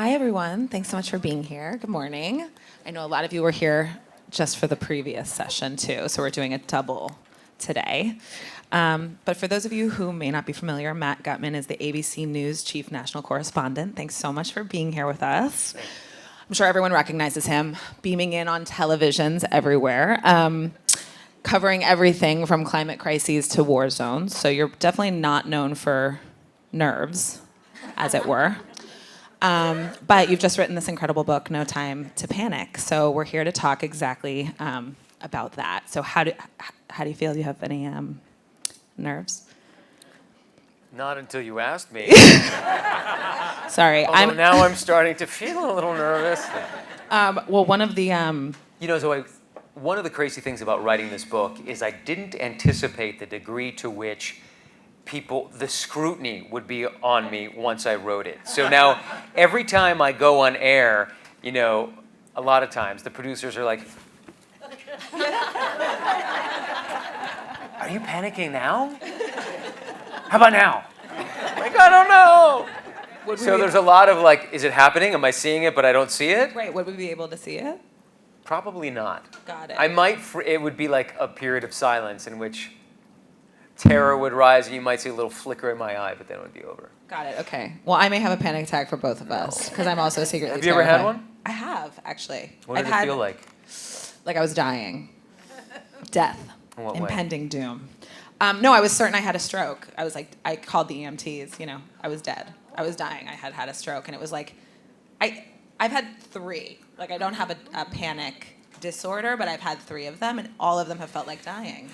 Hi, everyone. Thanks so much for being here. Good morning. I know a lot of you were here just for the previous session, too, so we're doing a double today. But for those of you who may not be familiar, Matt Gutman is the ABC News Chief National Correspondent. Thanks so much for being here with us. I'm sure everyone recognizes him, beaming in on televisions everywhere, covering everything from climate crises to war zones. So you're definitely not known for nerves, as it were. But you've just written this incredible book, No Time to Panic. So we're here to talk exactly about that. So how do you feel? Do you have any nerves? Not until you asked me. Sorry, now I'm starting to feel a little nervous. Well, one of the Zoe, one of the crazy things about writing this book is I didn't anticipate the degree to which the scrutiny would be on me once I wrote it. So now, every time I go on air, a lot of times the producers are like, "Are you panicking now? How about now?" Like, I don't know. So there's a lot of like, is it happening? Am I seeing it, but I don't see it? Right, would we be able to see it? Probably not. Got it. It would be like a period of silence in which terror would rise, and you might see a little flicker in my eye, but then it would be over. Got it, okay. Well, I may have a panic attack for both of us, because I'm also secretly Have you ever had terrified. one? I have, actually. What did it feel like? Like I was dying. Death. In what way? Impending doom. No, I was certain I had a stroke. I called the EMTs, I was dead. I was dying. I had a stroke, and it was like, I've had 3. Like, I don't have a panic disorder, but I've had 3 of them, and all of them have felt like dying.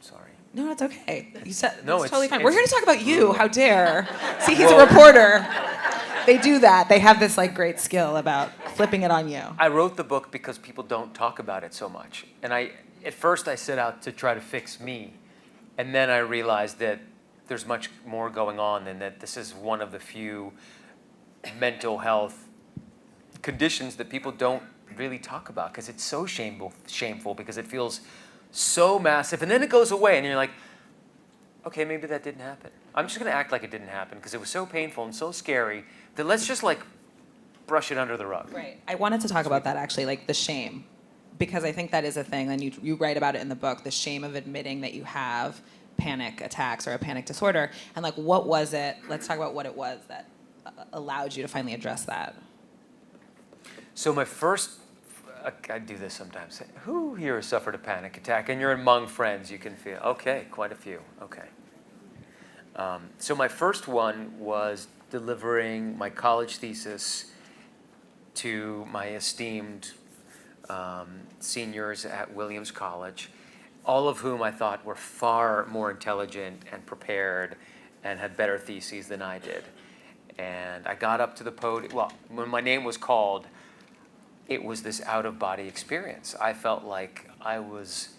Sorry. No, it's okay. You said No, it's totally fine. We're it's- here to talk about you. How dare? See, he's a reporter. They do that. They have this great skill about flipping it on you. I wrote the book because people don't talk about it so much. And at first I set out to try to fix me. And then I realized that there's much more going on, and that this is one of the few mental health conditions that people don't really talk about, because it's so shameful because it feels so massive, and then it goes away, and you're like, okay, maybe that didn't happen. I'm just going to act like it didn't happen because it was so painful and so scary that let's just brush it under the rug. Right. I wanted to talk about that, actually, the shame, because I think that is a thing, and you write about it in the book, the shame of admitting that you have panic attacks or a panic disorder, and what was it? Let's talk about what it was that allowed you to finally address that. So my first, I do this sometimes. Who here has suffered a panic attack? And you're among friends, you can feel, okay, quite a few, okay. So my first one was delivering my college thesis to my esteemed seniors at Williams College, all of whom I thought were far more intelligent and prepared and had better theses than I did. And I got up to the podium, well, when my name was called, it was this out-of-body experience. I felt like I was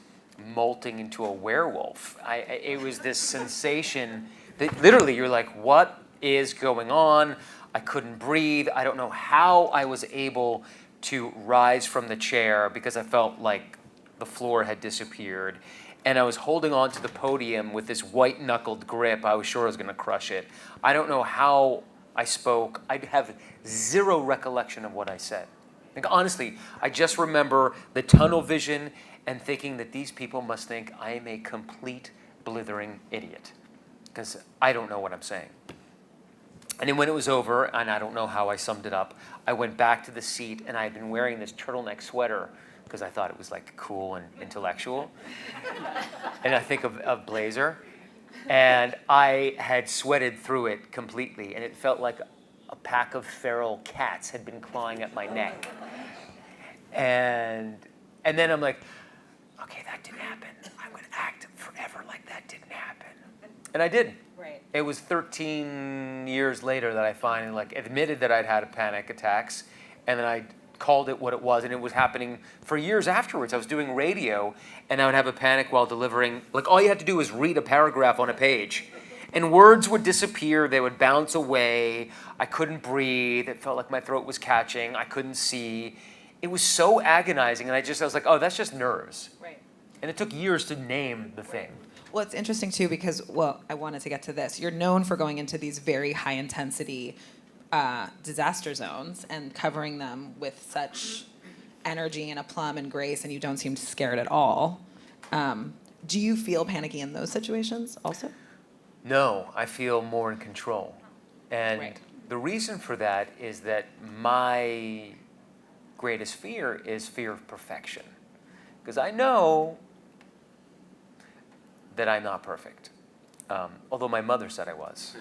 molting into a werewolf. It was this sensation that literally you're like, what is going on? I couldn't breathe. I don't know how I was able to rise from the chair because I felt like the floor had disappeared. And I was holding on to the podium with this white-knuckled grip. I was sure I was going to crush it. I don't know how I spoke. I have zero recollection of what I said. Honestly, I just remember the tunnel vision and thinking that these people must think I am a complete blithering idiot because I don't know what I'm saying. And then when it was over, and I don't know how I summed it up, I went back to the seat, and I had been wearing this turtleneck sweater because I thought it was cool and intellectual. And I think of blazer. And I had sweated through it completely, and it felt like a pack of feral cats had been clawing at my neck. And then I'm like, okay, that didn't happen. I'm going to act forever like that didn't happen. And I did. Right. It was 13 years later that I finally admitted that I'd had panic attacks, and then I called it what it was, and it was happening for years afterwards. I was doing radio, and I would have a panic while delivering. All you had to do was read a paragraph on a page. And words would disappear, they would bounce away, I couldn't breathe, it felt like my throat was catching, I couldn't see. It was so agonizing, and I was like, oh, that's just nerves. Right. And it took years to name the thing. Well, it's interesting, too, because, I wanted to get to this. You're known for going into these very high-intensity disaster zones and covering them with such energy and aplomb and grace, and you don't seem scared at all. Do you feel panicky in those situations also? No, I feel more in control. And Right. the reason for that is that my greatest fear is fear of perfection. Because I know that I'm not perfect. Although my mother said I was.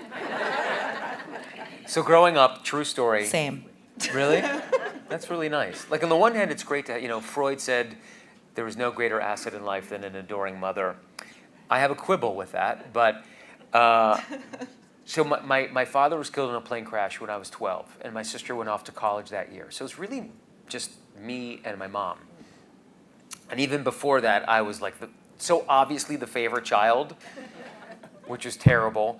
So growing up, true story. Same. Really? That's really nice. Like on the one hand, it's great to, Freud said there is no greater asset in life than an adoring mother. I have a quibble with that, but so my father was killed in a plane crash when I was 12, and my sister went off to college that year. So it's really just me and my mom. And even before that, I was like so obviously the favorite child, which was terrible.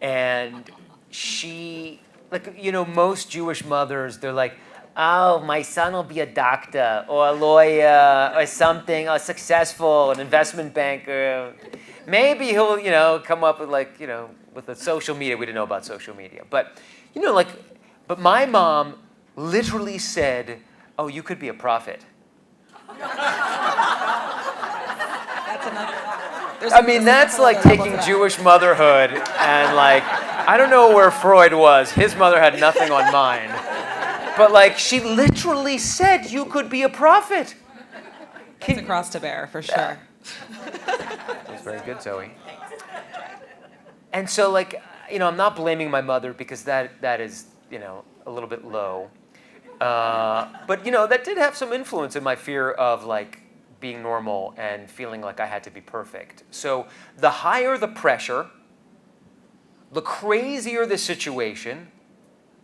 And she, most Jewish mothers, they're like, oh, my son will be a doctor or a lawyer or something, or successful, an investment banker. Maybe he'll, come up with with the social media. We didn't know about social media. But, but my mom literally said, oh, you could be a prophet. That's like taking Jewish motherhood and I don't know where Freud was. His mother had nothing on mine. But she literally said you could be a prophet. It's a cross to bear, for sure. That's very good, Zoe. And so I'm not blaming my mother because that is, a little bit low. But, that did have some influence in my fear of being normal and feeling like I had to be perfect. So the higher the pressure, the crazier the situation,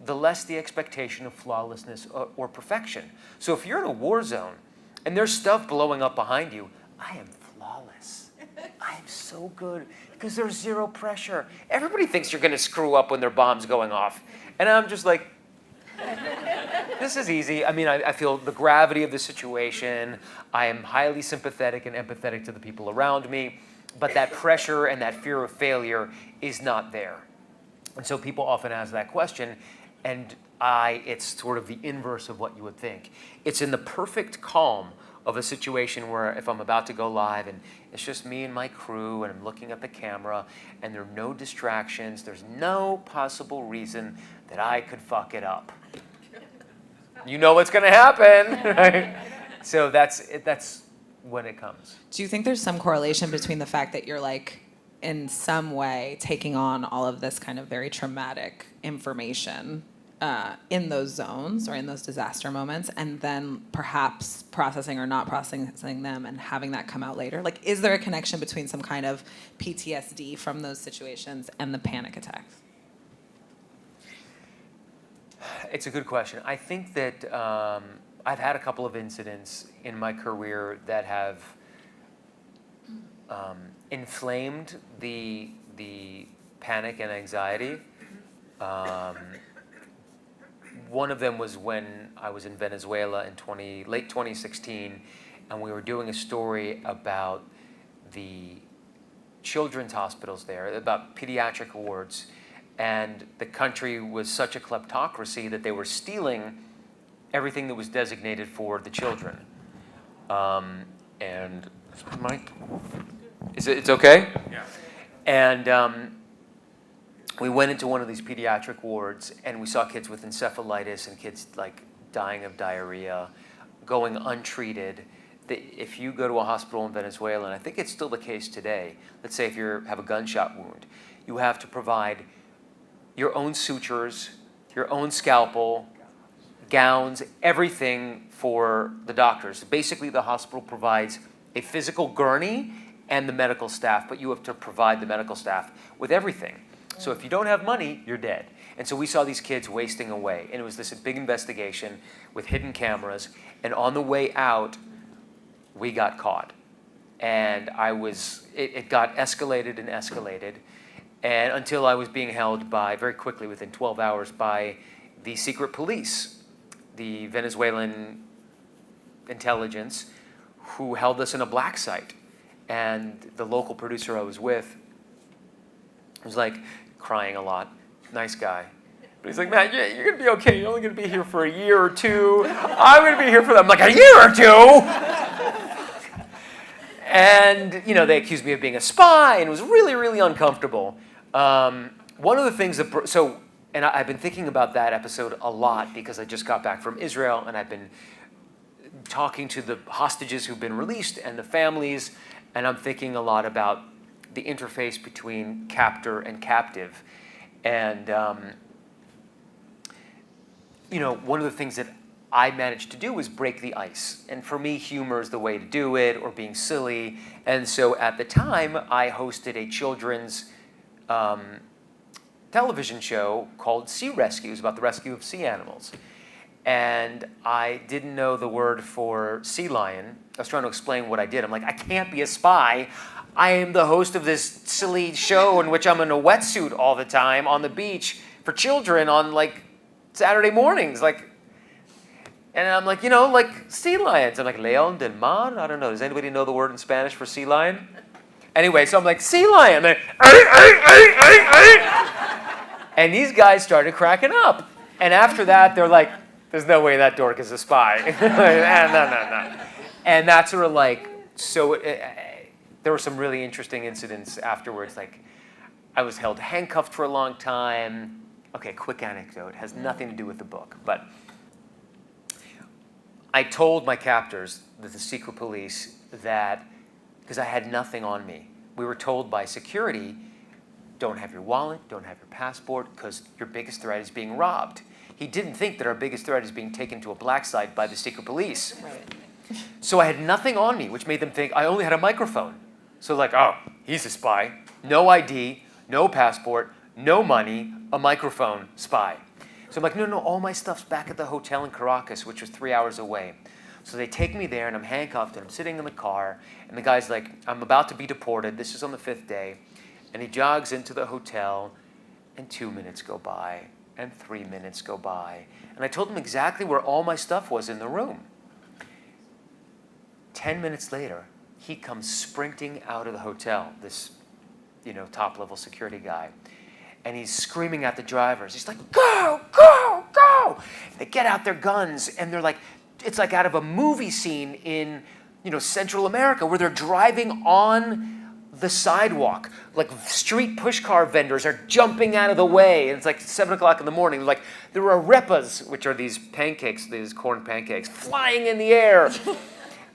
the less the expectation of flawlessness or perfection. So if you're in a war zone and there's stuff blowing up behind you, I am flawless. I am so good because there's zero pressure. Everybody thinks you're going to screw up when their bomb's going off. And I'm just like, this is easy. I feel the gravity of the situation. I am highly sympathetic and empathetic to the people around me. But that pressure and that fear of failure is not there. And so people often ask that question, and it's sort of the inverse of what you would think. It's in the perfect calm of a situation where if I'm about to go live and it's just me and my crew and I'm looking at the camera and there are no distractions, there's no possible reason that I could fuck it up. You know what's going to happen, right? So that's when it comes. Do you think there's some correlation between the fact that you're in some way taking on all of this kind of very traumatic information in those zones or in those disaster moments, and then perhaps processing or not processing them and having that come out later? Is there a connection between some kind of PTSD from those situations and the panic attacks? It's a good question. I think that I've had a couple of incidents in my career that have inflamed the panic and anxiety. One of them was when I was in Venezuela in late 2016, and we were doing a story about the children's hospitals there, about pediatric wards. And the country was such a kleptocracy that they were stealing everything that was designated for the children. And Mike, it's okay? Yeah. And we went into one of these pediatric wards, and we saw kids with encephalitis and kids dying of diarrhea, going untreated. If you go to a hospital in Venezuela, and I think it's still the case today, let's say if you have a gunshot wound, you have to provide your own sutures, your own scalpel, gowns, everything for the doctors. Basically, the hospital provides a physical gurney and the medical staff, but you have to provide the medical staff with everything. So if you don't have money, you're dead. And so we saw these kids wasting away, and it was this big investigation with hidden cameras, and on the way out, we got caught. And it got escalated and escalated, and until I was being held very quickly, within 12 hours, by the secret police, the Venezuelan intelligence, who held us in a black site. And the local producer I was with was crying a lot, nice guy. But he's like, man, you're going to be okay. You're only going to be here for a year or two. I'm going to be here for, I'm like, a year or two? And, you know, they accused me of being a spy, and it was really, really uncomfortable. One of the things that, and I've been thinking about that episode a lot because I just got back from Israel, and I've been talking to the hostages who've been released and the families, and I'm thinking a lot about the interface between captor and captive. And, you know, one of the things that I managed to do was break the ice. And for me, humor is the way to do it, or being silly. And so at the time, I hosted a children's television show called Sea Rescues, about the rescue of sea animals. And I didn't know the word for sea lion. I was trying to explain what I did. I'm like, I can't be a spy. I am the host of this silly show in which I'm in a wetsuit all the time on the beach for children on like Saturday mornings. Like, and I'm like, you know, like sea lions. I'm like, león del mar? I don't know. Does anybody know the word in Spanish for sea lion? Anyway, so I'm like, sea lion. And, and these guys started cracking up. And after that, they're like, there's no way that dork is a spy. No. And that's sort of like, so there were some really interesting incidents afterwards. Like, I was held handcuffed for a long time. Okay, quick anecdote. It has nothing to do with the book. But I told my captors, the secret police, that, because I had nothing on me, we were told by security, don't have your wallet, don't have your passport, because your biggest threat is being robbed. He didn't think that our biggest threat is being taken to a black site by the secret police. Right. So I had nothing on me, which made them think I only had a microphone. So like, oh, he's a spy. No ID, no passport, no money, a microphone, spy. So I'm like, no, all my stuff's back at the hotel in Caracas, which was 3 hours away. So they take me there, and I'm handcuffed, and I'm sitting in the car, and the guy's like, I'm about to be deported. This is on the 5th day. And he jogs into the hotel, and 2 minutes go by, and 3 minutes go by. And I told him exactly where all my stuff was in the room. 10 minutes later, he comes sprinting out of the hotel, this, you know, top-level security guy. And he's screaming at the drivers. He's like, go, go, go! They get out their guns, and they're like, it's like out of a movie scene in, you know, Central America, where they're driving on the sidewalk. Like street pushcar vendors are jumping out of the way, and it's like 7 o'clock in the morning. Like there are arepas, which are these pancakes, these corn pancakes, flying in the air.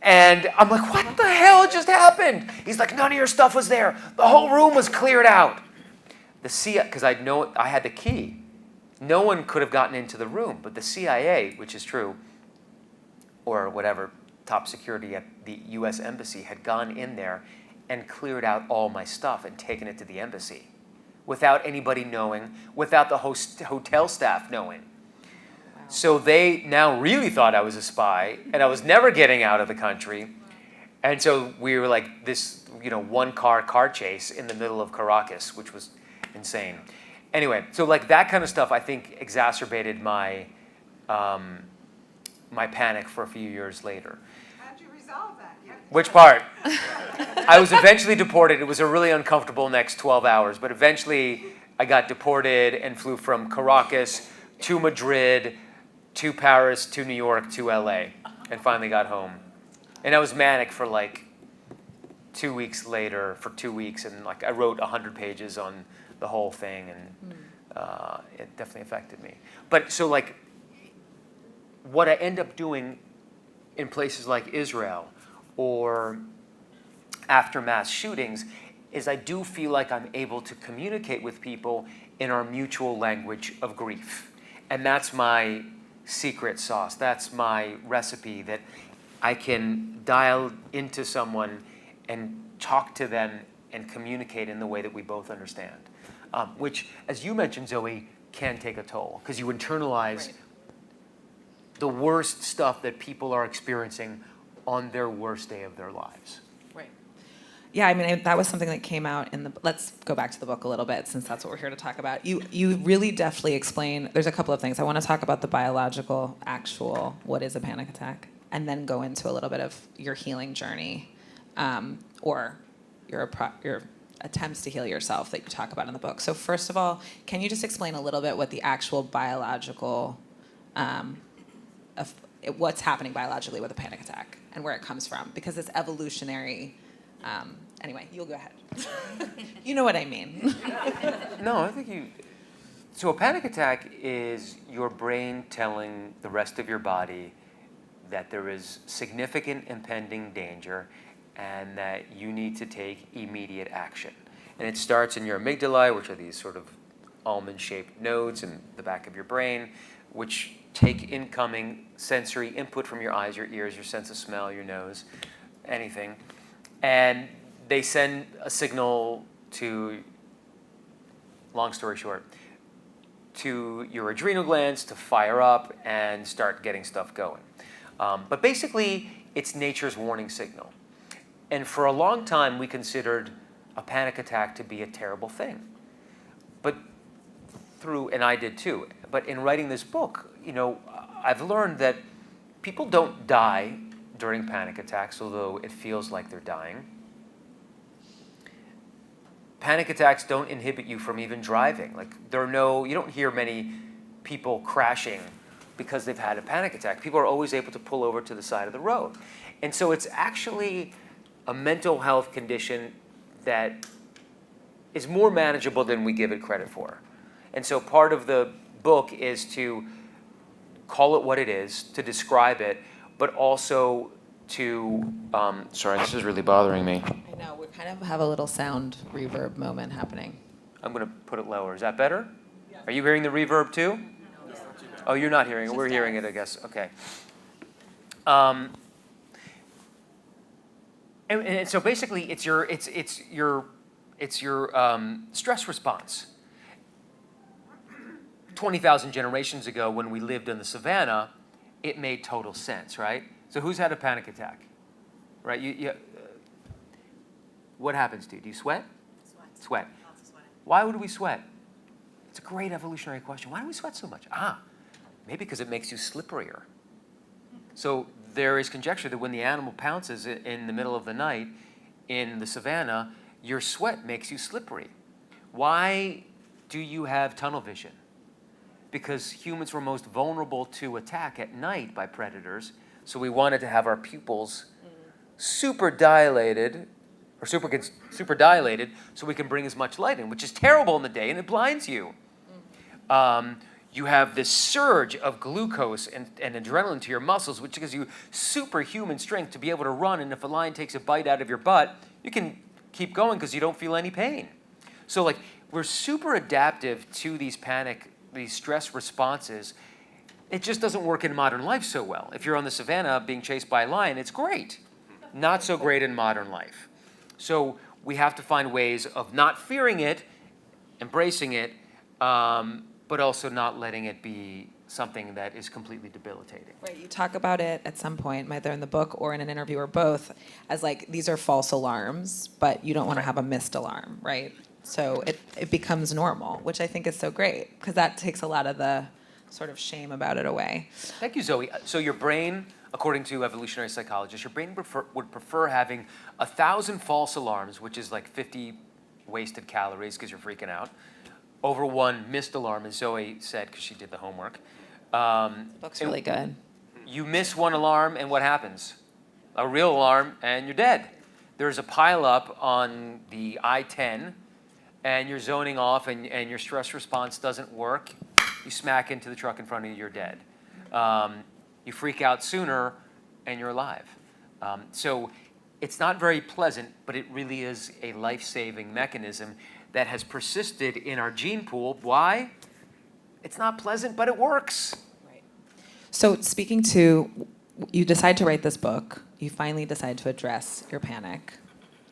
And I'm like, what the hell just happened? He's like, none of your stuff was there. The whole room was cleared out. The CIA, because I had the key. No one could have gotten into the room, but the CIA, which is true, or whatever, top security at the U.S. Embassy had gone in there and cleared out all my stuff and taken it to the embassy without anybody knowing, without the hotel staff knowing. Wow. So they now really thought I was a spy, and I was never getting out of the country. And so we were like this, you know, car chase in the middle of Caracas, which was insane. Anyway, so like that kind of stuff I think exacerbated my my panic for a few years later. How'd you resolve that? Which part? I was eventually deported. It was a really uncomfortable next 12 hours, but eventually I got deported and flew from Caracas to Madrid, to Paris, to New York, to LA, and finally got home. And I was manic for like 2 weeks later, for 2 weeks, and like I wrote 100 pages on the whole thing, and it definitely affected me. But so like, what I end up doing in places like Israel or after mass shootings is I do feel like I'm able to communicate with people in our mutual language of grief. And that's my secret sauce. That's my recipe, that I can dial into someone and talk to them and communicate in the way that we both understand. Which, as you mentioned, Zoe, can take a toll because you internalize Right. the worst stuff that people are experiencing on their worst day of their lives. Right. Yeah, I mean, that was something that came out in the, let's go back to the book a little bit, since that's what we're here to talk about. You really definitely explain, there's a couple of things. I want to talk about the biological, actual, what is a panic attack, and then go into a little bit of your healing journey, or your attempts to heal yourself that you talk about in the book. So first of all, can you just explain a little bit what the actual biological, what's happening biologically with a panic attack and where it comes from? Because it's evolutionary. Anyway, you'll go ahead. You know what I mean. No, I think you. So a panic attack is your brain telling the rest of your body that there is significant impending danger and that you need to take immediate action. And it starts in your amygdala, which are these sort of almond-shaped nodes in the back of your brain, which take incoming sensory input from your eyes, your ears, your sense of smell, your nose, anything. And they send a signal to, long story short, to your adrenal glands to fire up and start getting stuff going. But basically, it's nature's warning signal. And for a long time, we considered a panic attack to be a terrible thing. But and I did too, but in writing this book, I've learned that people don't die during panic attacks, although it feels like they're dying. Panic attacks don't inhibit you from even driving. You don't hear many people crashing because they've had a panic attack. People are always able to pull over to the side of the road. And so it's actually a mental health condition that is more manageable than we give it credit for. And so part of the book is to call it what it is, to describe it, but also to, sorry, this is really bothering me. I know, we kind of have a little sound reverb moment happening. I'm going to put it lower. Is that better? Yeah. Are you hearing the reverb too? No. Oh, you're not hearing it. We're hearing it, I guess. Okay. And so basically, it's your stress response. 20,000 generations ago, when we lived in the savannah, it made total sense, right? So who's had a panic attack, right? What happens to you? Do you sweat? Sweat. Lots of sweating. Why would we sweat? It's a great evolutionary question. Why do we sweat so much? Maybe because it makes you slipperier. So there is conjecture that when the animal pounces in the middle of the night in the savannah, your sweat makes you slippery. Why do you have tunnel vision? Because humans were most vulnerable to attack at night by predators, so we wanted to have our pupils super dilated so we can bring as much light in, which is terrible in the day and it blinds you. You have this surge of glucose and adrenaline to your muscles, which gives you superhuman strength to be able to run, and if a lion takes a bite out of your butt, you can keep going because you don't feel any pain. So we're super adaptive to these stress responses. It just doesn't work in modern life so well. If you're on the savannah being chased by a lion, it's great. Not so great in modern life. So we have to find ways of not fearing it, embracing it, but also not letting it be something that is completely debilitating. Right, you talk about it at some point, either in the book or in an interview or both, as these are false alarms, but you don't want to have a missed alarm, right? So it becomes normal, which I think is so great, because that takes a lot of the sort of shame about it away. Thank you, Zoe. So your brain, according to evolutionary psychologists, your brain would prefer having 1,000 false alarms, which is 50 wasted calories because you're freaking out, over one missed alarm, as Zoe said, because she did the homework. The book's really good. You miss one alarm, and what happens? A real alarm, and you're dead. There's a pileup on the I-10, and you're zoning off, and your stress response doesn't work. You smack into the truck in front of you, you're dead. You freak out sooner, and you're alive. So it's not very pleasant, but it really is a life-saving mechanism that has persisted in our gene pool. Why? It's not pleasant, but it works. Right. So speaking to, you decide to write this book. You finally decide to address your panic.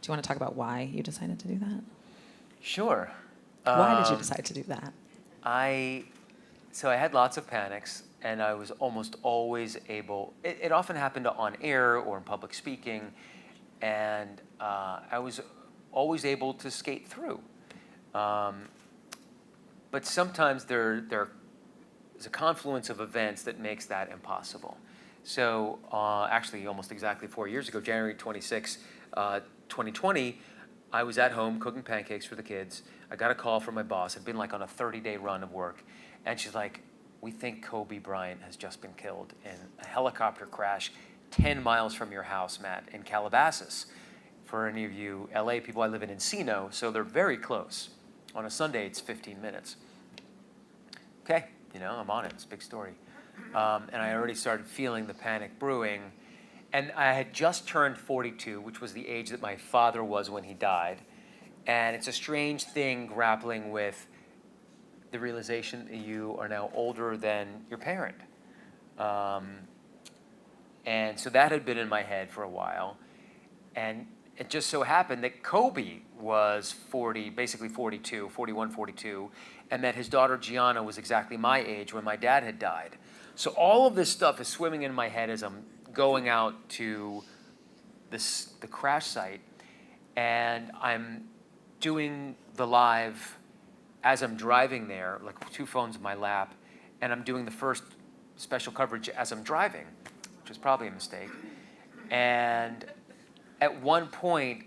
Do you want to talk about why you decided to do that? Sure. Why did you decide to do that? So I had lots of panics, and I was almost always able, it often happened on air or in public speaking, and I was always able to skate through. But sometimes there is a confluence of events that makes that impossible. So actually almost exactly 4 years ago, January 26, 2020, I was at home cooking pancakes for the kids. I got a call from my boss. I'd been like on a 30-day run of work. And she's like, we think Kobe Bryant has just been killed in a helicopter crash 10 miles from your house, Matt, in Calabasas. For any of you LA people, I live in Encino, so they're very close. On a Sunday, it's 15 minutes. Okay, I'm on it. It's a big story. And I already started feeling the panic brewing. And I had just turned 42, which was the age that my father was when he died. And it's a strange thing grappling with the realization that you are now older than your parent. And so that had been in my head for a while. And it just so happened that Kobe was 40, basically 42, 41, 42, and that his daughter Gianna was exactly my age when my dad had died. So all of this stuff is swimming in my head as I'm going out to the crash site, and I'm doing the live as I'm driving there, like 2 phones in my lap, and I'm doing the first special coverage as I'm driving, which is probably a mistake. And at one point,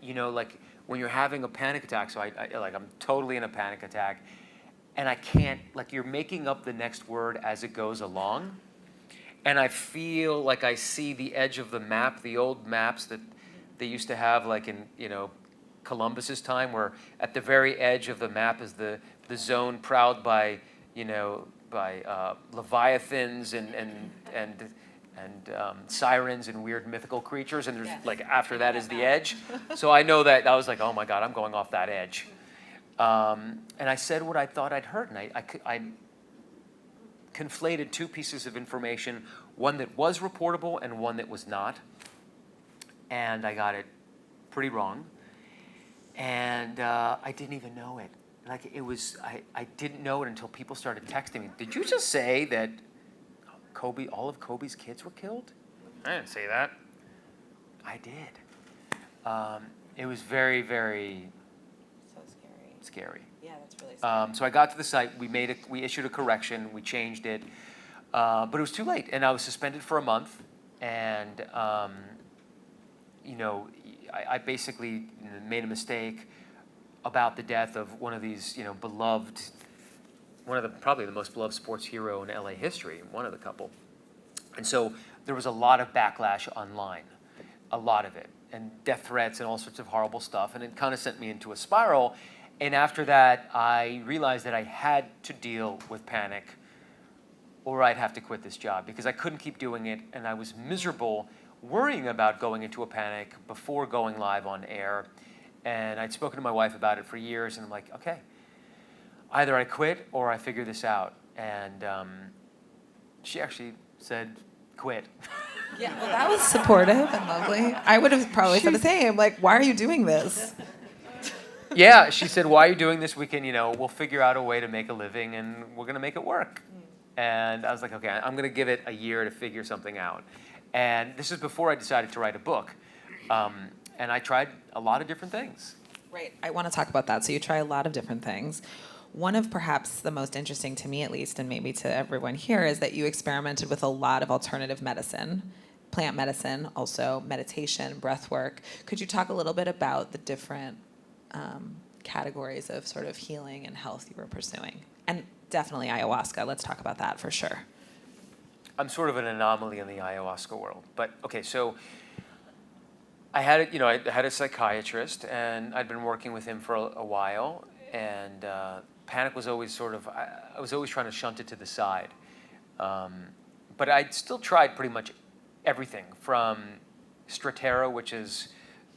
like when you're having a panic attack, so I'm totally in a panic attack, and I can't, like you're making up the next word as it goes along, and I feel like I see the edge of the map, the old maps that they used to have like in, Columbus's time, where at the very edge of the map is the zone prowled by, leviathans and sirens and weird mythical creatures, and there's like after that is the edge. So I know that I was like, oh my God, I'm going off that edge. And I said what I thought I'd heard, and I conflated 2 pieces of information, one that was reportable and one that was not. And I got it pretty wrong. And I didn't even know it. Like it was, I didn't know it until people started texting me. Did you just say that all of Kobe's kids were killed? I didn't say that. I did. It was very, very So scary. scary. Yeah, that's really scary. So I got to the site. We issued a correction. We changed it, but it was too late, and I was suspended for a month. And I basically made a mistake about the death of one of these, beloved, probably the most beloved sports hero in LA history, one of the couple. And so there was a lot of backlash online, a lot of it, and death threats and all sorts of horrible stuff, and it kind of sent me into a spiral. And after that, I realized that I had to deal with panic, or I'd have to quit this job, because I couldn't keep doing it, and I was miserable worrying about going into a panic before going live on air. And I'd spoken to my wife about it for years, and I'm like, okay, either I quit or I figure this out. And she actually said, quit. Yeah, well, that was supportive and lovely. I would have probably said the same. Like, why are you doing this? Yeah, she said, why are you doing this? We can, we'll figure out a way to make a living, and we're going to make it work. And I was like, okay, I'm going to give it a year to figure something out. And this is before I decided to write a book. And I tried a lot of different things. Right. I want to talk about that. So you try a lot of different things. One of perhaps the most interesting to me, at least, and maybe to everyone here, is that you experimented with a lot of alternative medicine, plant medicine, also meditation, breath work. Could you talk a little bit about the different categories of sort of healing and health you were pursuing? And definitely ayahuasca. Let's talk about that for sure. I'm sort of an anomaly in the ayahuasca world. But, okay, so I had a psychiatrist, and I'd been working with him for a while, and panic was always I was always trying to shunt it to the side. But I'd still tried pretty much everything from Strattera, which is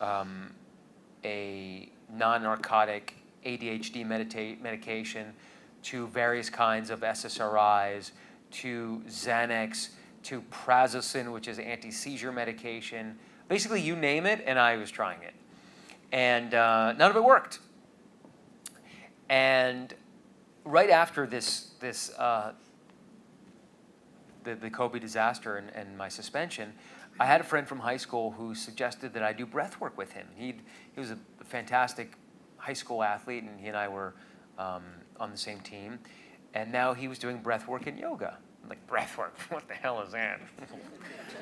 a non-narcotic ADHD medication, to various kinds of SSRIs, to Xanax, to Prazosin, which is anti-seizure medication. Basically, you name it, and I was trying it. And none of it worked. And right after the Kobe disaster and my suspension, I had a friend from high school who suggested that I do breath work with him. He was a fantastic high school athlete, and he and I were on the same team. And now he was doing breath work and yoga. I'm like, breath work, what the hell is that?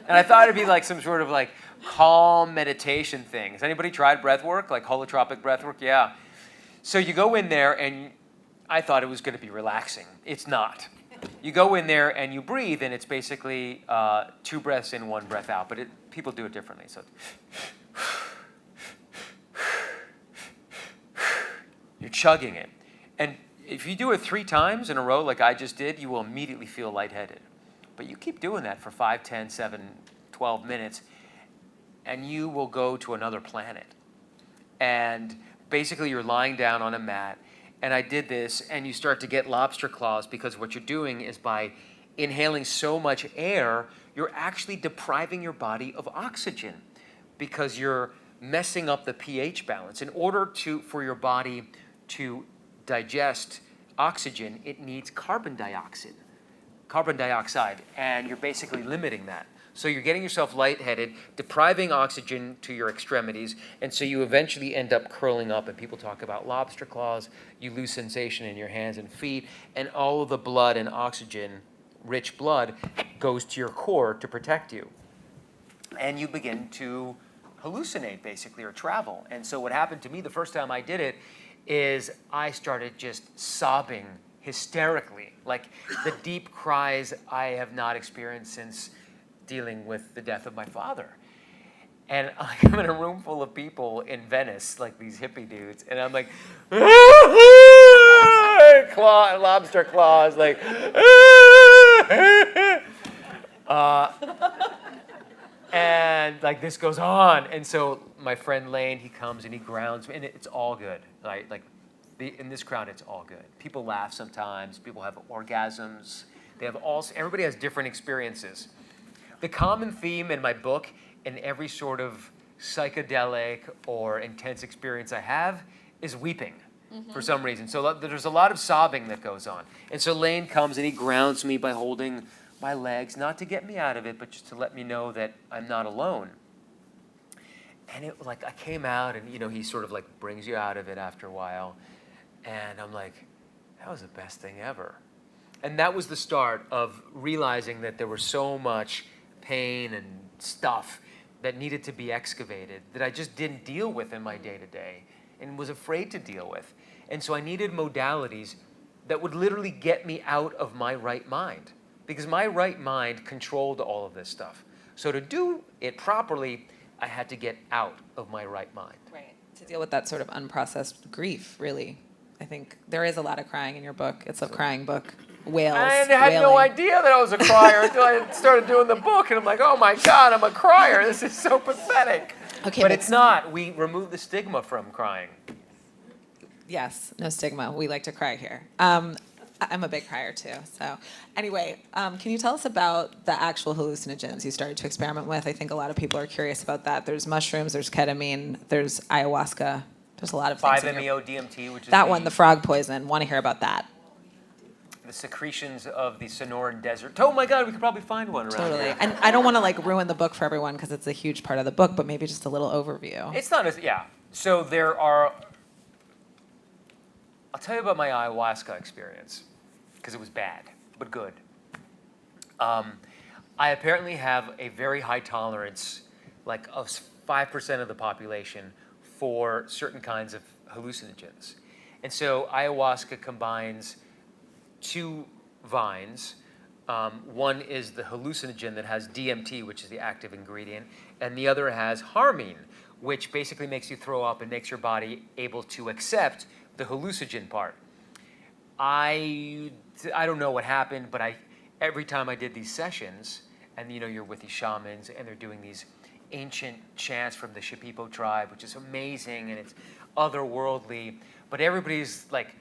And I thought it'd be like some sort of like calm meditation thing. Has anybody tried breath work, like holotropic breath work? Yeah. So you go in there and I thought it was going to be relaxing. It's not. You go in there and you breathe, and it's basically 2 breaths in, 1 breath out. But people do it differently. So you're chugging it. And if you do it 3 times in a row like I just did, you will immediately feel lightheaded. But you keep doing that for 5, 10, 7, 12 minutes, and you will go to another planet. And basically you're lying down on a mat, and I did this, and you start to get lobster claws, because what you're doing is by inhaling so much air, you're actually depriving your body of oxygen, because you're messing up the pH balance. In order for your body to digest oxygen, it needs carbon dioxide, and you're basically limiting that. So you're getting yourself lightheaded, depriving oxygen to your extremities, and so you eventually end up curling up, and people talk about lobster claws. You lose sensation in your hands and feet, and all of the blood and oxygen-rich blood goes to your core to protect you. And you begin to hallucinate, basically, or travel. And so what happened to me the first time I did it is I started just sobbing hysterically, like the deep cries I have not experienced since dealing with the death of my father. And I'm in a room full of people in Venice, like these hippie dudes, and I'm like, lobster claws, like, and like this goes on. And so my friend Lane, he comes and he grounds me, and it's all good, right? Like in this crowd, it's all good. People laugh sometimes. People have orgasms. Everybody has different experiences. The common theme in my book, in every sort of psychedelic or intense experience I have, is weeping for some reason. So there's a lot of sobbing that goes on. And so Lane comes and he grounds me by holding my legs, not to get me out of it, but just to let me know that I'm not alone. And it like I came out, and he sort of like brings you out of it after a while, and I'm like, that was the best thing ever. And that was the start of realizing that there was so much pain and stuff that needed to be excavated that I just didn't deal with in my day-to-day and was afraid to deal with. And so I needed modalities that would literally get me out of my right mind, because my right mind controlled all of this stuff. So to do it properly, I had to get out of my right mind. Right. To deal with that sort of unprocessed grief, really. I think there is a lot of crying in your book. It's a crying book. Wails. I had no idea that I was a crier until I started doing the book, and I'm like, oh my God, I'm a crier. This is so pathetic. Okay, but it's not. We remove the stigma from crying. Yes, no stigma. We like to cry here. I'm a big crier too. So anyway, can you tell us about the actual hallucinogens you started to experiment with? I think a lot of people are curious about that. There's mushrooms, there's ketamine, there's ayahuasca. There's a lot of things. 5-MeO-DMT, which is the frog poison. Want to hear about that? The secretions of the Sonoran Desert. Oh my God, we could probably find one around here. And I don't want to ruin the book for everyone because it's a huge part of the book, but maybe just a little overview. It's not yeah. So there are, I'll tell you about my ayahuasca experience, because it was bad, but good. I apparently have a very high tolerance, like of 5% of the population, for certain kinds of hallucinogens. And so ayahuasca combines 2 vines. One is the hallucinogen that has DMT, which is the active ingredient, and the other has harmine, which basically makes you throw up and makes your body able to accept the hallucinogen part. I don't know what happened, but every time I did these sessions, and you're with these shamans, and they're doing these ancient chants from the Shipibo tribe, which is amazing, and it's otherworldly, but everybody's like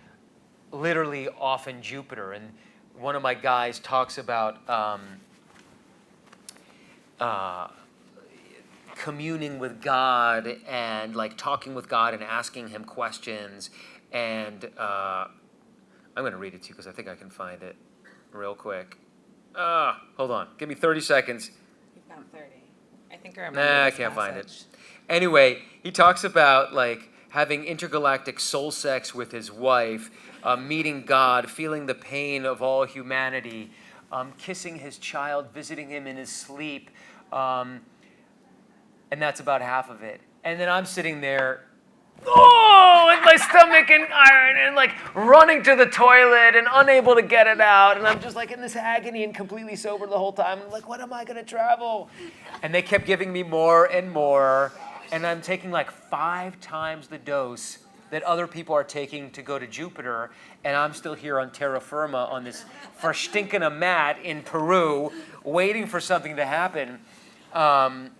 literally off in Jupiter. And one of my guys talks about communing with God and like talking with God and asking him questions. And I'm going to read it to you because I think I can find it real quick. Hold on. Give me 30 seconds. You've got 30. I think I remember I this can't find it. passage. Anyway, he talks about like having intergalactic soul sex with his wife, meeting God, feeling the pain of all humanity, kissing his child, visiting him in his sleep, and that's about half of it. And then I'm sitting there, with my stomach in iron and like running to the toilet and unable to get it out. And I'm just like in this agony and completely sober the whole time. I'm like, when am I going to travel? And they kept giving me more and more. And I'm taking like 5 times the dose that other people are taking to go to Jupiter. And I'm still here on terra firma on this verstinkene mat in Peru, waiting for something to happen. And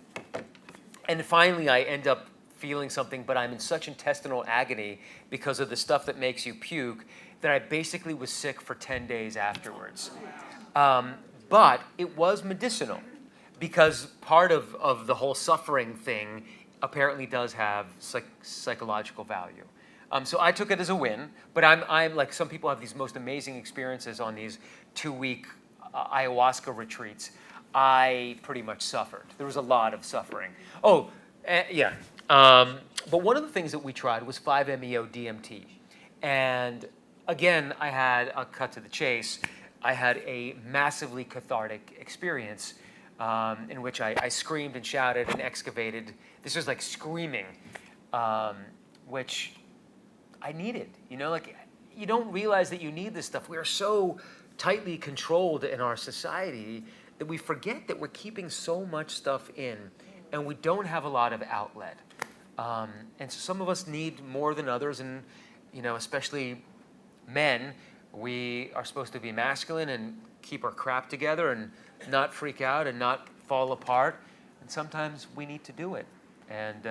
finally, I end up feeling something, but I'm in such intestinal agony because of the stuff that makes you puke that I basically was sick for 10 days afterwards. But it was medicinal because part of the whole suffering thing apparently does have psychological value. So I took it as a win, but I'm like some people have these most amazing experiences on these 2-week ayahuasca retreats. I pretty much suffered. There was a lot of suffering. Yeah. But one of the things that we tried was 5-MeO-DMT. And again, I'll cut to the chase, I had a massively cathartic experience in which I screamed and shouted and excavated. This was like screaming, which I needed. Like you don't realize that you need this stuff. We are so tightly controlled in our society that we forget that we're keeping so much stuff in and we don't have a lot of outlet. And so some of us need more than others, and especially men, we are supposed to be masculine and keep our crap together and not freak out and not fall apart. And sometimes we need to do it. And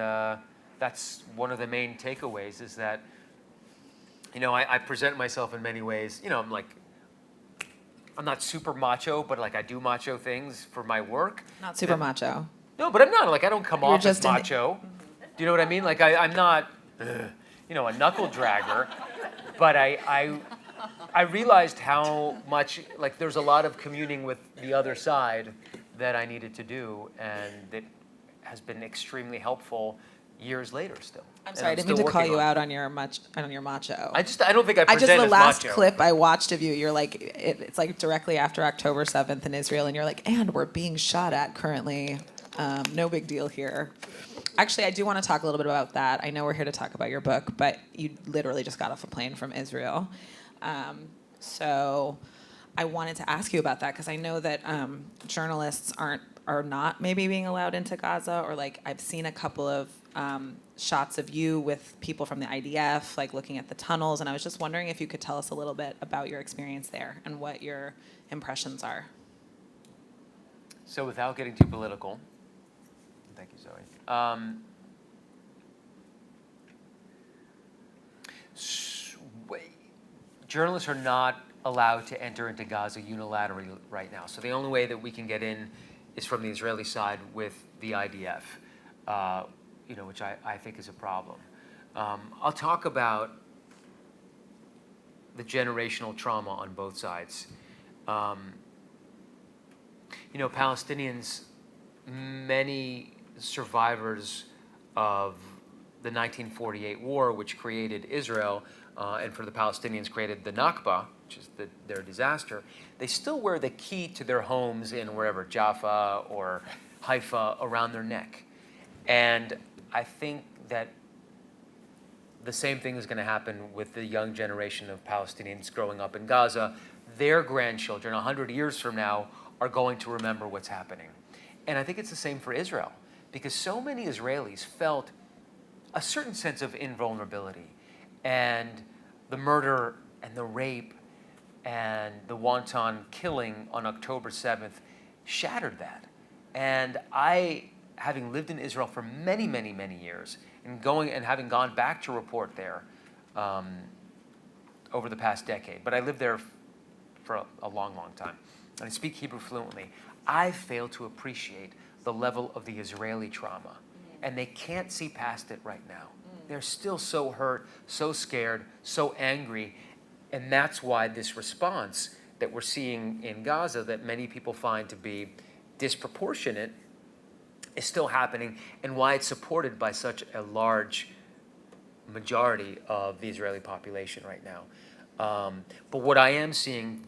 that's one of the main takeaways is that, I present myself in many ways. I'm not super macho, but like I do macho things for my work. Not super macho. No, but I'm not. Like I don't come off as just macho. Do you know what I mean? Like I'm not, a knuckle dragger, but I realized how much like there's a lot of communing with the other side that I needed to do, and it has been extremely helpful years later still. I'm sorry, I didn't mean to call you out on your macho. I don't think I present the as last macho. clip I watched of you, you're like, it's like directly after October 7th in Israel, and you're like, and we're being shot at currently. No big deal here. Actually, I do want to talk a little bit about that. I know we're here to talk about your book, but you literally just got off a plane from Israel. So I wanted to ask you about that because I know that journalists are not maybe being allowed into Gaza, or like I've seen a couple of shots of you with people from the IDF, like looking at the tunnels, and I was just wondering if you could tell us a little bit about your experience there and what your impressions are. So without getting too political, thank you, Zoe. Journalists are not allowed to enter into Gaza unilaterally right now. So the only way that we can get in is from the Israeli side with the IDF, which I think is a problem. I'll talk about the generational trauma on both sides. Palestinians, many survivors of the 1948 war, which created Israel, and for the Palestinians created the Nakba, which is their disaster, they still wear the key to their homes in wherever, Jaffa or Haifa, around their neck. And I think that the same thing is going to happen with the young generation of Palestinians growing up in Gaza. Their grandchildren, 100 years from now, are going to remember what's happening. And I think it's the same for Israel, because so many Israelis felt a certain sense of invulnerability, and the murder and the rape and the wanton killing on October 7th shattered that. And I, having lived in Israel for many, many, many years, and having gone back to report there over the past decade, but I lived there for a long, long time, and I speak Hebrew fluently, I fail to appreciate the level of the Israeli trauma. And they can't see past it right now. They're still so hurt, so scared, so angry. And that's why this response that we're seeing in Gaza, that many people find to be disproportionate, is still happening, and why it's supported by such a large majority of the Israeli population right now. But what I am seeing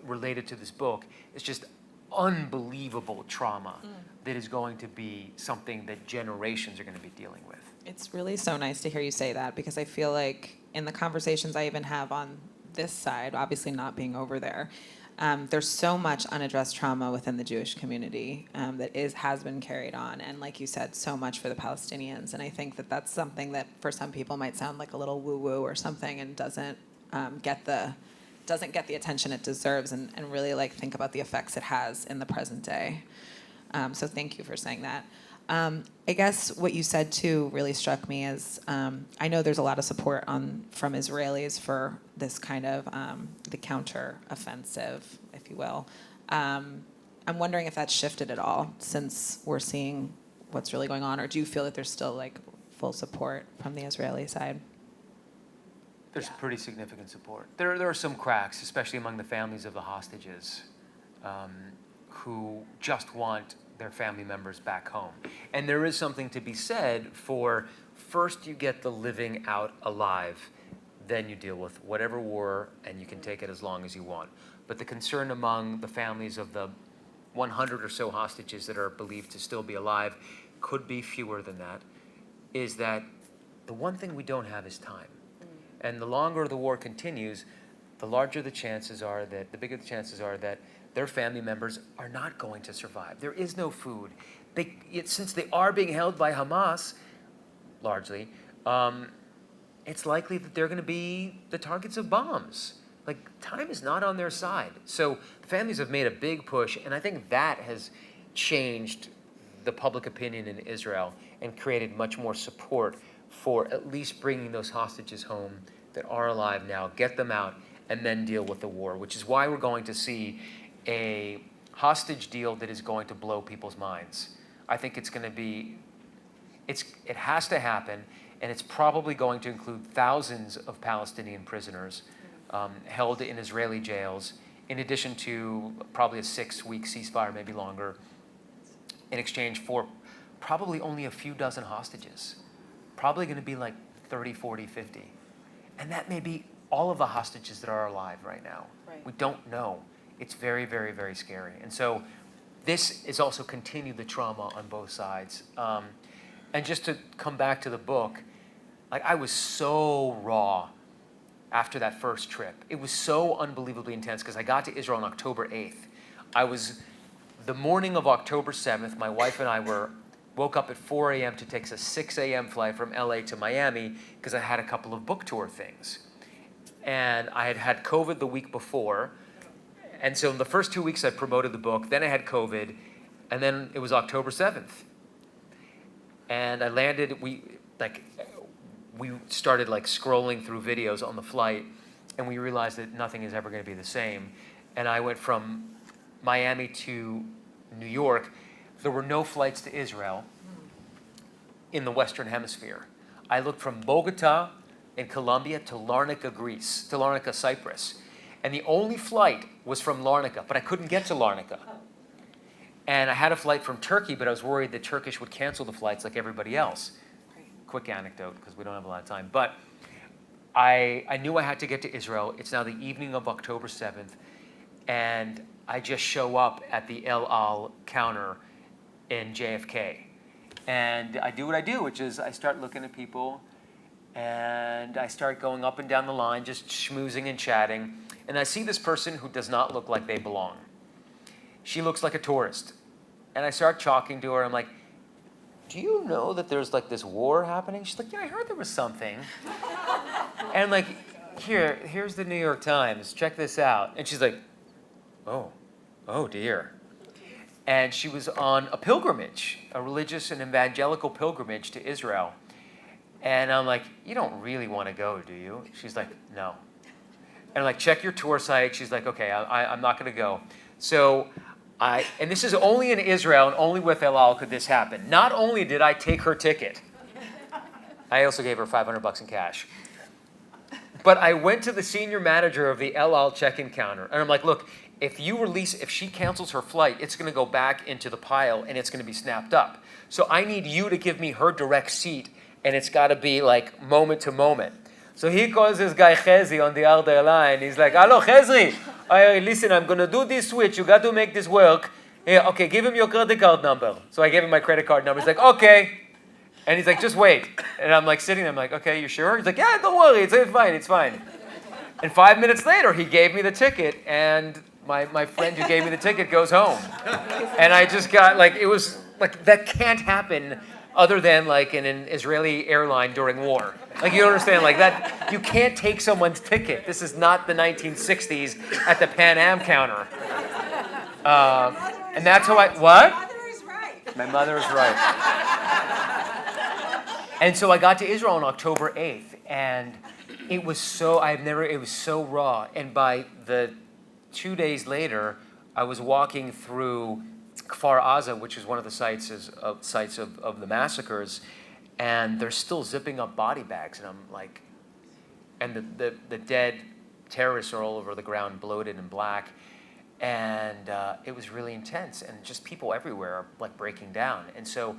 related to this book is just unbelievable trauma that is going to be something that generations are going to be dealing with. It's really so nice to hear you say that, because I feel like in the conversations I even have on this side, obviously not being over there, there's so much unaddressed trauma within the Jewish community that has been carried on, and like you said, so much for the Palestinians. And I think that that's something that for some people might sound like a little woo-woo or something, and doesn't get the attention it deserves, and really like think about the effects it has in the present day. So thank you for saying that. I guess what you said too really struck me as I know there's a lot of support from Israelis for this kind of the counter-offensive, if you will. I'm wondering if that's shifted at all since we're seeing what's really going on, or do you feel that there's still like full support from the Israeli side? There's pretty significant support. There are some cracks, especially among the families of the hostages, who just want their family members back home. And there is something to be said for first you get the living out alive, then you deal with whatever war, and you can take it as long as you want. But the concern among the families of the 100 or so hostages that are believed to still be alive, could be fewer than that, is that the one thing we don't have is time. And the longer the war continues, the larger the chances are that, the bigger the chances are that their family members are not going to survive. There is no food. Since they are being held by Hamas, largely, it's likely that they're going to be the targets of bombs. Like, time is not on their side. So the families have made a big push, and I think that has changed the public opinion in Israel and created much more support for at least bringing those hostages home that are alive now, get them out, and then deal with the war, which is why we're going to see a hostage deal that is going to blow people's minds. I think it's going to be, it has to happen, and it's probably going to include thousands of Palestinian prisoners held in Israeli jails, in addition to probably a 6-week ceasefire, maybe longer, in exchange for probably only a few dozen hostages. Probably going to be like 30, 40, 50. And that may be all of the hostages that are alive right now. Right. We don't know. It's very, very, very scary. And so this is also continued the trauma on both sides. And just to come back to the book, like, I was so raw after that first trip. It was so unbelievably intense because I got to Israel on October 8th. The morning of October 7th, my wife and I woke up at 4 a.m. to take a 6 a.m. flight from LA to Miami because I had a couple of book tour things. And I had COVID the week before. And so in the first 2 weeks I promoted the book, then I had COVID, and then it was October 7th. And I landed, we started like scrolling through videos on the flight, and we realized that nothing is ever going to be the same. And I went from Miami to New York. There were no flights to Israel in the Western Hemisphere. I looked from Bogota in Colombia to Larnaca, Greece, to Larnaca, Cyprus. And the only flight was from Larnaca, but I couldn't get to Larnaca. And I had a flight from Turkey, but I was worried that Turkish would cancel the flights like everybody else. Quick anecdote, because we don't have a lot of time. But I knew I had to get to Israel. It's now the evening of October 7th. And I just show up at the El Al counter in JFK. And I do what I do, which is I start looking at people, and I start going up and down the line, just schmoozing and chatting. And I see this person who does not look like they belong. She looks like a tourist. And I start talking to her. I'm like, do you know that there's like this war happening? She's like, yeah, I heard there was something. And I'm like, here's the New York Times. Check this out. And she's like, oh dear. And she was on a pilgrimage, a religious and evangelical pilgrimage to Israel. And I'm like, you don't really want to go, do you? She's like, no. And I'm like, check your tour site. She's like, okay, I'm not going to go. So and this is only in Israel, and only with El Al could this happen. Not only did I take her ticket, I also gave her $500 in cash. But I went to the senior manager of the El Al check-in counter, and I'm like, look, if she cancels her flight, it's going to go back into the pile, and it's going to be snapped up. So I need you to give me her direct seat, and it's got to be like moment to moment. So he calls this guy Chezi on the other line. He's like, hello, Chezi. Hey, listen, I'm gonna do this switch. You got to make this work. Yeah, okay, give him your credit card number. So I gave him my credit card number. He's like, okay. And he's like, just wait. And I'm like sitting there, I'm like, okay, you sure? He's like, yeah, don't worry, it's fine, it's fine. And 5 minutes later, he gave me the ticket, and my friend who gave me the ticket goes home. And I just got, like, it was, like, that can't happen other than, like, in an Israeli airline during war. Like, you understand, like, that, you can't take someone's ticket. This is not the 1960s at the Pan Am counter. And that's how what? My mother is right. My mother is right. And so I got to Israel on October 8th, and it was so, it was so raw. And by the 2 days later, I was walking through Kfar Aza, which is one of the sites of the massacres, and they're still zipping up body bags. And I'm like, and the dead terrorists are all over the ground, bloated and black. And it was really intense, and just people everywhere are like breaking down. And so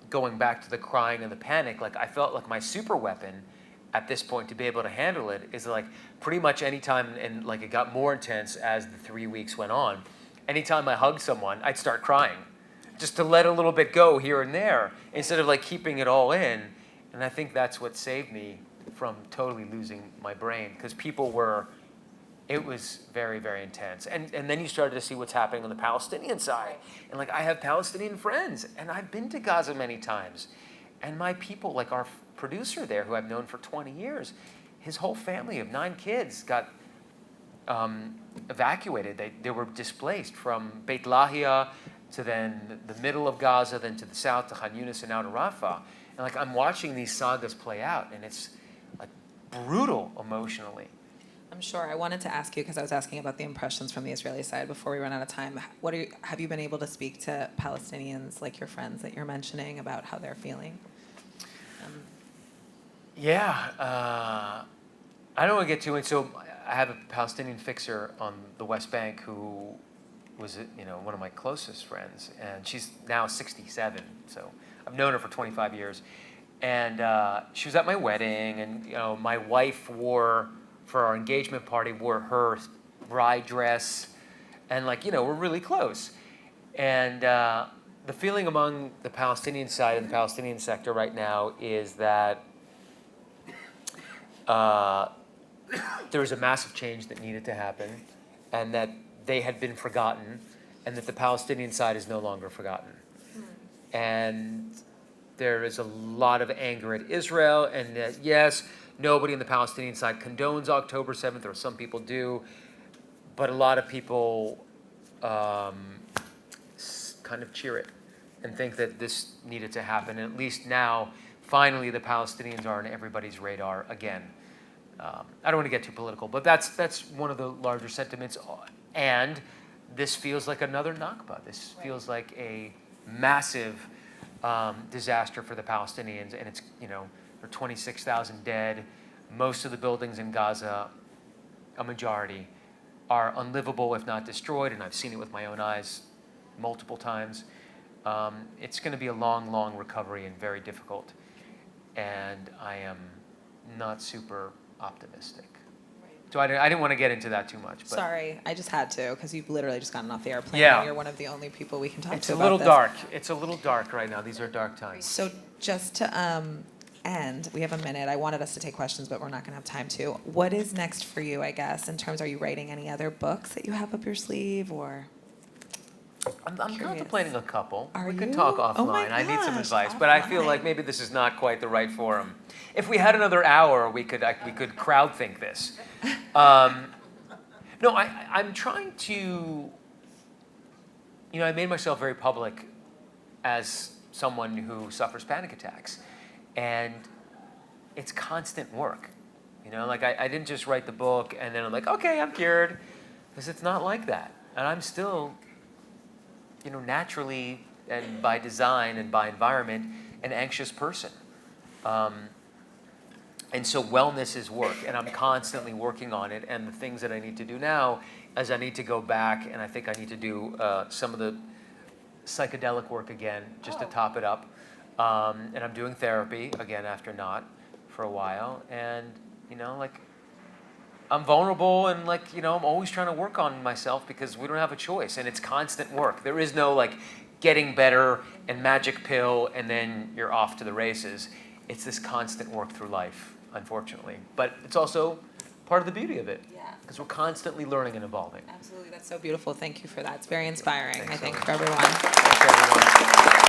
going back to the crying and the panic, like I felt like my super weapon at this point to be able to handle it is like pretty much anytime, and like it got more intense as the 3 weeks went on. Anytime I hugged someone, I'd start crying, just to let a little bit go here and there instead of like keeping it all in. And I think that's what saved me from totally losing my brain, because people were, it was very, very intense. And then you started to see what's happening on the Palestinian side. And like, I have Palestinian friends, and I've been to Gaza many times. And my people, like our producer there, who I've known for 20 years, his whole family of 9 kids got evacuated. They were displaced from Beit Lahia to then the middle of Gaza, then to the south, to Khan Yunis and now to Rafah. And like, I'm watching these sagas play out, and it's like brutal emotionally. I'm sure. I wanted to ask you, because I was asking about the impressions from the Israeli side before we run out of time. Have you been able to speak to Palestinians, like your friends that you're mentioning, about how they're feeling? Yeah, I don't want to get too into. So I have a Palestinian fixer on the West Bank who was, one of my closest friends, and she's now 67. So I've known her for 25 years, and she was at my wedding, and my wife wore, for our engagement party, wore her bride dress, and we're really close. And the feeling among the Palestinian side and the Palestinian sector right now is that there was a massive change that needed to happen, and that they had been forgotten, and that the Palestinian side is no longer forgotten. And there is a lot of anger at Israel, and yes, nobody on the Palestinian side condones October 7th, or some people do, but a lot of people kind of cheer it and think that this needed to happen. And at least now, finally, the Palestinians are on everybody's radar again. I don't want to get too political, but that's one of the larger sentiments. And this feels like another Nakba. This feels like a massive disaster for the Palestinians, and it's, there are 26,000 dead. Most of the buildings in Gaza, a majority, are unlivable if not destroyed, and I've seen it with my own eyes multiple times. It's going to be a long, long recovery and very difficult, and I am not super optimistic. So I didn't want to get into that too much. But Sorry, I just had to, because you've literally just gotten off the airplane. Yeah. And you're one of the only people we can talk it's to a about little this. dark. It's a little dark right now. These are dark times. So just to end, we have a minute. I wanted us to take questions, but we're not going to have time to. What is next for you, I guess, in terms, are you writing any other books that you have up your sleeve, or? I'm Curious. contemplating a couple. Are we could you? talk Oh my offline. I need some gosh, advice, but I feel offline. like maybe this is not quite the right forum. If we had another hour, we could crowd think this. No, I'm trying to. I made myself very public as someone who suffers panic attacks, and it's constant work. I didn't just write the book and then I'm like, okay, I'm cured, because it's not like that, and I'm still, naturally and by design and by environment, an anxious person. And so wellness is work, and I'm constantly working on it. And the things that I need to do now is I need to go back, and I think I need to do some of the psychedelic work again, just to top it up. And I'm doing therapy again after not for a while. And, I'm vulnerable and like, I'm always trying to work on myself because we don't have a choice and it's constant work. There is no like getting better and magic pill and then you're off to the races. It's this constant work through life, unfortunately. But it's also part of the beauty of it. Yeah. Because we're constantly learning and evolving. Absolutely. That's so beautiful. Thank you for that. It's very inspiring, Thanks I think, so for everyone. Thanks, everyone.